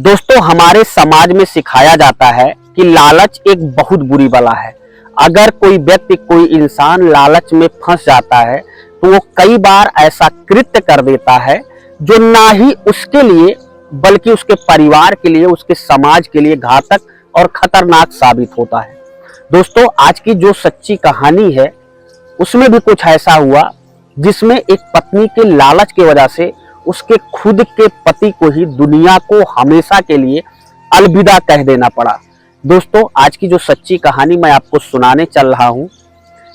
दोस्तों, हमारे समाज में सिखाया जाता है कि लालच एक बहुत बुरी बला है। अगर कोई व्यक्ति, कोई इंसान लालच में फंस जाता है तो वो कई बार ऐसा कृत्य कर देता है जो ना ही उसके लिए बल्कि उसके परिवार के लिए, उसके समाज के लिए घातक और खतरनाक साबित होता है। दोस्तों, आज की जो सच्ची कहानी है उसमें भी कुछ ऐसा हुआ जिसमें एक पत्नी के लालच की वजह से उसके खुद के पति को ही दुनिया को हमेशा के लिए अलविदा कह देना पड़ा। दोस्तों, आज की जो सच्ची कहानी मैं आपको सुनाने चल रहा हूं,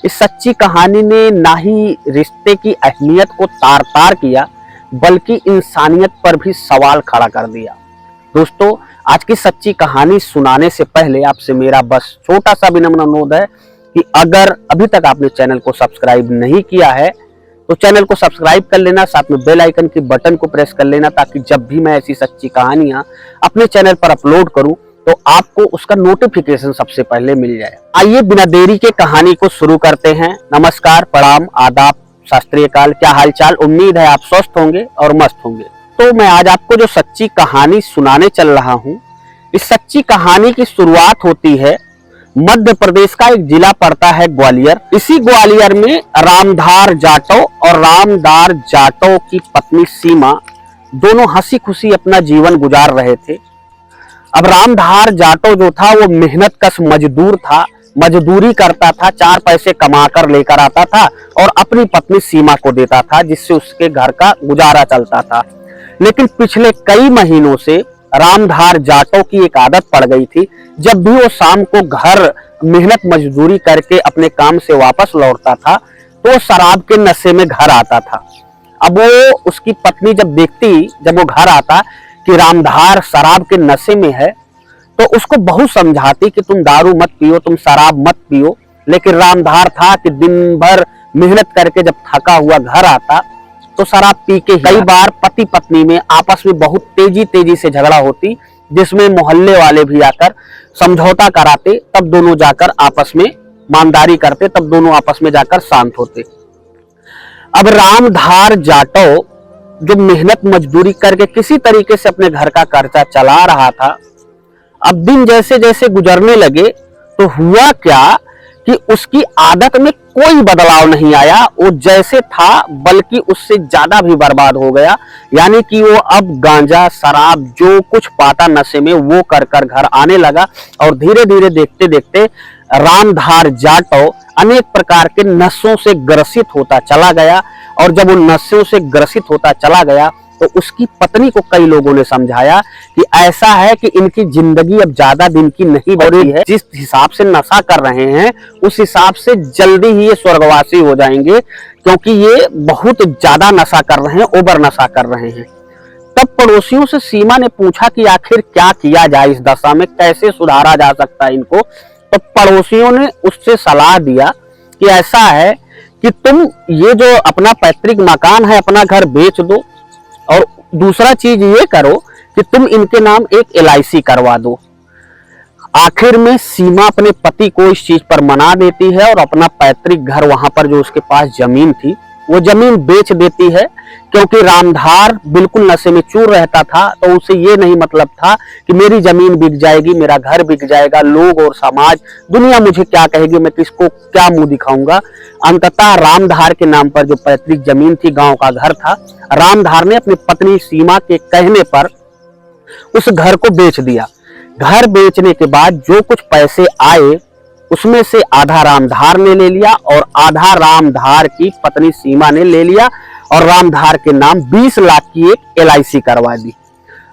इस सच्ची कहानी ने ना ही रिश्ते की अहमियत को तार तार किया बल्कि इंसानियत पर भी सवाल खड़ा कर दिया। दोस्तों, आज की सच्ची कहानी सुनाने से पहले आपसे मेरा बस छोटा सा विनम्र अनुरोध है कि अगर अभी तक आपने चैनल को सब्सक्राइब नहीं किया है तो चैनल को सब्सक्राइब कर लेना, साथ में बेल आइकन के बटन को प्रेस कर लेना ताकि जब भी मैं ऐसी सच्ची कहानियां अपने चैनल पर अपलोड करूं तो आपको उसका नोटिफिकेशन सबसे पहले मिल जाए। आइए बिना देरी के कहानी को शुरू करते हैं। नमस्कार, प्रणाम, आदाब, शास्त्रीय काल, क्या हालचाल। उम्मीद है आप स्वस्थ होंगे और मस्त होंगे। तो मैं आज आपको जो सच्ची कहानी सुनाने चल रहा हूँ, इस सच्ची कहानी की शुरुआत होती है मध्य प्रदेश का एक जिला पड़ता है ग्वालियर। इसी ग्वालियर में रामधार जाटव और रामदार जाटव की पत्नी सीमा दोनों हंसी खुशी अपना जीवन गुजार रहे थे। अब रामधार जाटव जो था वो मेहनत कश मजदूर था, मजदूरी करता था, 4 पैसे कमाकर लेकर आता था और अपनी पत्नी सीमा को देता था, जिससे उसके घर का गुजारा चलता था। लेकिन पिछले कई महीनों से रामधार जाटव की एक आदत पड़ गई थी। जब भी वो शाम को घर मेहनत मजदूरी करके अपने काम से वापस लौटता था तो वो शराब के नशे में घर आता था। अब वो उसकी पत्नी जब वो घर आता कि रामधार शराब के नशे में है तो उसको बहुत समझाती कि तुम दारू मत पियो, तुम शराब मत पियो। लेकिन रामधार था कि दिन भर मेहनत करके जब थका हुआ घर आता तो शराब पी के कई बार पति पत्नी में आपस में बहुत तेजी से झगड़ा होती, जिसमें मोहल्ले वाले भी आकर समझौता कराते, तब दोनों जाकर आपस में ईमानदारी करते, तब दोनों आपस में जाकर शांत होते। अब रामधार जाटव जो मेहनत मजदूरी करके किसी तरीके से अपने घर का खर्चा चला रहा था, अब दिन जैसे जैसे गुजरने लगे तो हुआ क्या कि उसकी आदत में कोई बदलाव नहीं आया। वो जैसे था बल्कि उससे ज्यादा भी बर्बाद हो गया। यानी कि वो अब गांजा, शराब, जो कुछ पाता नशे में वो कर कर घर आने लगा और धीरे धीरे देखते देखते रामधार जाटव अनेक प्रकार के नशों से ग्रसित होता चला गया। और जब वो नशों से ग्रसित होता चला गया तो उसकी पत्नी को कई लोगों ने समझाया कि ऐसा है कि इनकी जिंदगी अब ज्यादा दिन की नहीं बची है। जिस हिसाब से नशा कर रहे हैं उस हिसाब से जल्दी ही ये स्वर्गवासी हो जाएंगे, क्योंकि ये बहुत ज्यादा नशा कर रहे हैं, ओवर नशा कर रहे हैं। तब पड़ोसियों से सीमा ने पूछा कि आखिर क्या किया जाए, इस दशा में कैसे सुधारा जा सकता है इनको। तो पड़ोसियों ने उससे सलाह दिया कि ऐसा है कि तुम ये जो अपना पैतृक मकान है, अपना घर बेच दो और दूसरा चीज ये करो कि तुम इनके नाम एक LIC करवा दो। आखिर में सीमा अपने पति को इस चीज पर मना देती है और अपना पैतृक घर, वहां पर जो उसके पास जमीन थी, वो जमीन बेच देती है। क्योंकि रामधार बिल्कुल नशे में चूर रहता था तो उसे ये नहीं मतलब था कि मेरी जमीन बिक जाएगी, मेरा घर बिक जाएगा, लोग और समाज, दुनिया मुझे क्या कहेगी, मैं किसको क्या मुंह दिखाऊंगा। अंततः रामधार के नाम पर जो पैतृक जमीन थी, गांव का घर था, रामधार ने अपनी पत्नी सीमा के कहने पर उस घर को बेच दिया। घर बेचने के बाद जो कुछ पैसे आए उसमें से आधा रामधार ने ले लिया और आधा रामधार की पत्नी सीमा ने ले लिया और रामधार के नाम 20 लाख की एक LIC करवा दी।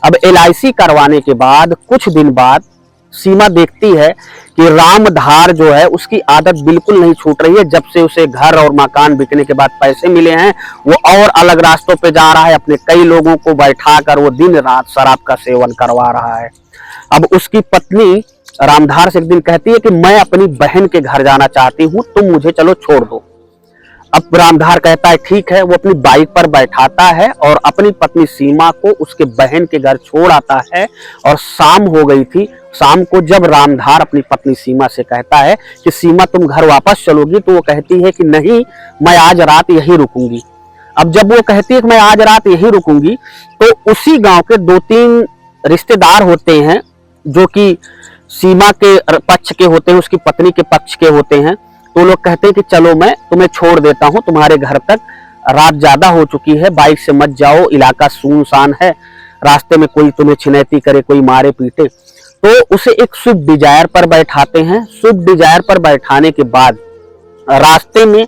अब LIC करवाने के बाद कुछ दिन बाद सीमा देखती है कि रामधार जो है उसकी आदत बिल्कुल नहीं छूट रही है। जब से उसे घर और मकान बिकने के बाद पैसे मिले हैं वो और अलग रास्तों पे जा रहा है, अपने कई लोगों को बैठाकर वो दिन रात शराब का सेवन करवा रहा है। अब उसकी पत्नी रामधार से एक दिन कहती है कि मैं अपनी बहन के घर जाना चाहती हूँ, तुम मुझे चलो छोड़ दो। अब रामधार कहता है ठीक है। वो अपनी बाइक पर बैठाता है और अपनी पत्नी सीमा को उसके बहन के घर छोड़ आता है। और शाम हो गई थी। शाम को जब रामधार अपनी पत्नी सीमा से कहता है कि सीमा तुम घर वापस चलोगी, तो वो कहती है कि नहीं, मैं आज रात यहीं रुकूंगी। अब जब वो कहती है कि मैं आज रात यहीं रुकूंगी तो उसी गांव के 2-3 रिश्तेदार होते हैं जो कि सीमा के पक्ष के होते हैं, उसकी पत्नी के पक्ष के होते हैं, तो लोग कहते हैं कि चलो मैं तुम्हें छोड़ देता हूं तुम्हारे घर तक, रात ज्यादा हो चुकी है, बाइक से मत जाओ, इलाका सुनसान है, रास्ते में कोई तुम्हें छिनैती करे, कोई मारे पीटे। तो उसे एक स्विफ्ट डिजायर पर बैठाते हैं। स्विफ्ट डिजायर पर बैठाने के बाद रास्ते में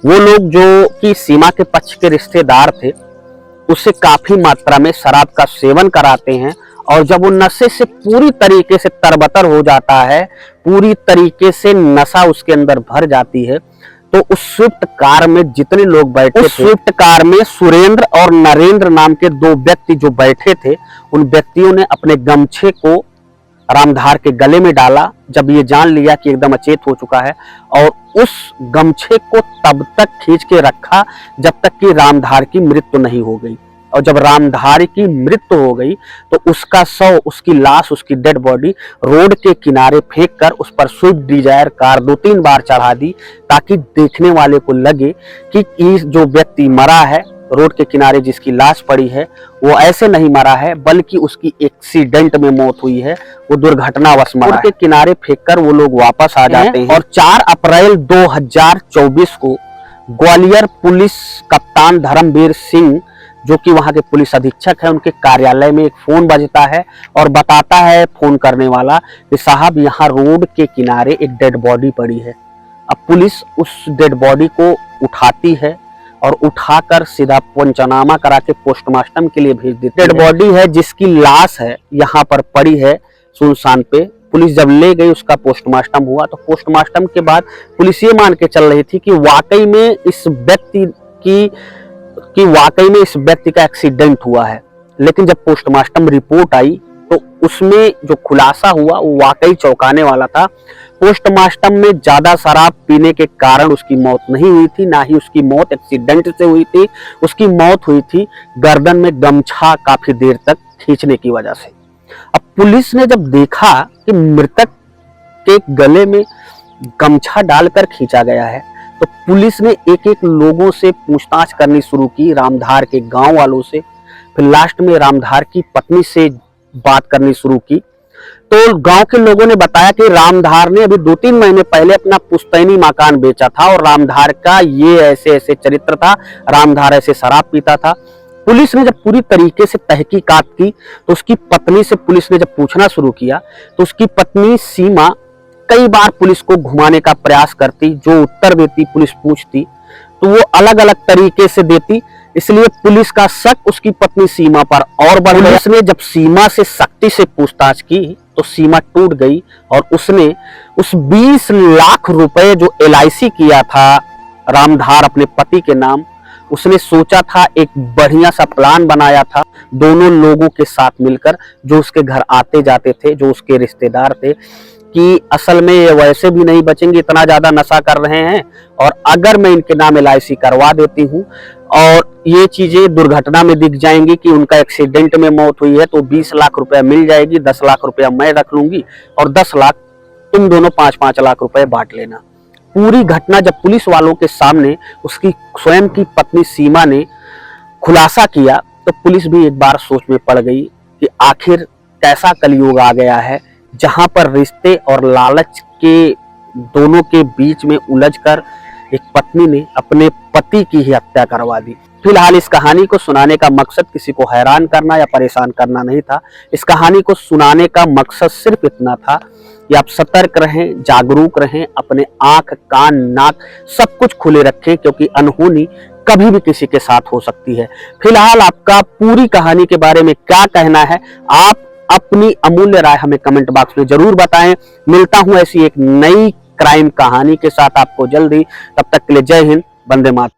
वो लोग जो कि सीमा के पक्ष के रिश्तेदार थे उसे काफी मात्रा में शराब का सेवन कराते हैं, और जब वो नशे से पूरी तरीके से तरबतर हो जाता है, पूरी तरीके से नशा उसके अंदर भर जाती है, तो उस स्विफ्ट कार में जितने लोग बैठे थे, स्विफ्ट कार में सुरेंद्र और नरेंद्र नाम के दो व्यक्ति जो बैठे थे, उन व्यक्तियों ने अपने गमछे को रामधार के गले में डाला, जब ये जान लिया कि एकदम अचेत हो चुका है, और उस गमछे को तब तक खींच के रखा जब तक कि रामधार की मृत्यु नहीं हो गई। और जब रामधार की मृत्यु हो गई तो उसका शव, उसकी लाश, उसकी डेड बॉडी रोड के किनारे फेंक कर उस पर स्विफ्ट डिजायर कार 2-3 बार चढ़ा दी, ताकि देखने वाले को लगे कि जो व्यक्ति मरा है रोड के किनारे, जिसकी लाश पड़ी है, वो ऐसे नहीं मरा है बल्कि उसकी एक्सीडेंट में मौत हुई है, वो दुर्घटनावश मरा है। रोड के किनारे फेंककर वो लोग वापस आ जाते हैं। और 4 अप्रैल 2024 को ग्वालियर पुलिस कप्तान धर्मवीर सिंह, जो कि वहां के पुलिस अधीक्षक है, उनके कार्यालय में एक फोन बजता है और बताता है फोन करने वाला कि साहब यहाँ रोड के किनारे एक डेड बॉडी पड़ी है। अब पुलिस उस डेड बॉडी को उठाती है और उठाकर सीधा पंचनामा करा के पोस्टमार्टम के लिए भेज देती है। डेड बॉडी है जिसकी लाश है यहाँ पर पड़ी है सुनसान पे। पुलिस जब ले गई, उसका पोस्टमार्टम हुआ, तो पोस्टमार्टम के बाद पुलिस ये मान के चल रही थी कि वाकई में इस व्यक्ति का एक्सीडेंट हुआ है। लेकिन जब पोस्टमार्टम रिपोर्ट आई तो उसमें जो खुलासा हुआ वो वाकई चौंकाने वाला था। पोस्टमार्टम में ज्यादा शराब पीने के कारण उसकी मौत नहीं हुई थी, ना ही उसकी मौत एक्सीडेंट से हुई थी। उसकी मौत हुई थी गर्दन में गमछा काफी देर तक खींचने की वजह से। अब पुलिस ने जब देखा कि मृतक के गले में गमछा डालकर खींचा गया है, तो पुलिस ने एक एक लोगों से पूछताछ करनी शुरू की, रामधार के गांव वालों से, फिर लास्ट में रामधार की पत्नी से बात करनी शुरू की। तो गांव के लोगों ने बताया कि रामधार ने अभी 2-3 महीने पहले अपना पुश्तैनी मकान बेचा था और रामधार का ये ऐसे ऐसे चरित्र था, रामधार ऐसे शराब पीता था। पुलिस ने जब पूरी तरीके से तहकीकात की तो उसकी पत्नी से पुलिस ने जब पूछना शुरू किया तो उसकी पत्नी सीमा कई बार पुलिस को घुमाने का प्रयास करती, जो उत्तर देती पुलिस पूछती तो वो अलग अलग तरीके से देती, इसलिए पुलिस का शक उसकी पत्नी सीमा पर और बढ़ गया। पुलिस ने जब सीमा से सख्ती से पूछताछ की तो सीमा टूट गई और उसने उस 20 लाख रुपए जो LIC किया था रामधार अपने पति के नाम, उसने सोचा था, एक बढ़िया सा प्लान बनाया था दोनों लोगों के साथ मिलकर, जो उसके घर आते जाते थे, जो उसके रिश्तेदार थे, कि असल में ये वैसे भी नहीं बचेंगे, इतना ज्यादा नशा कर रहे हैं, और अगर मैं इनके नाम LIC करवा देती हूँ और ये चीजें दुर्घटना में दिख जाएंगी कि उनका एक्सीडेंट में मौत हुई है, तो 20 लाख रुपया मिल जाएगी, 10 लाख रुपया मैं रख लूंगी और 10 लाख तुम दोनों 5-5 लाख रुपए बांट लेना। पूरी घटना जब पुलिस वालों के सामने उसकी स्वयं की पत्नी सीमा ने खुलासा किया तो पुलिस भी एक बार सोच में पड़ गई कि आखिर कैसा कलयुग आ गया है, जहां पर रिश्ते और लालच के दोनों के बीच में उलझकर एक पत्नी ने अपने पति की ही हत्या करवा दी। फिलहाल इस कहानी को सुनाने का मकसद किसी को हैरान करना या परेशान करना नहीं था। इस कहानी को सुनाने का मकसद सिर्फ इतना था कि आप सतर्क रहें, जागरूक रहें, अपने आंख, कान, नाक सब कुछ खुले रखें, क्योंकि अनहोनी कभी भी किसी के साथ हो सकती है। फिलहाल आपका पूरी कहानी के बारे में क्या कहना है, आप अपनी अमूल्य राय हमें कमेंट बॉक्स में जरूर बताएं। मिलता हूं ऐसी एक नई क्राइम कहानी के साथ आपको जल्दी। तब तक के लिए जय हिंद, वंदे मातरम।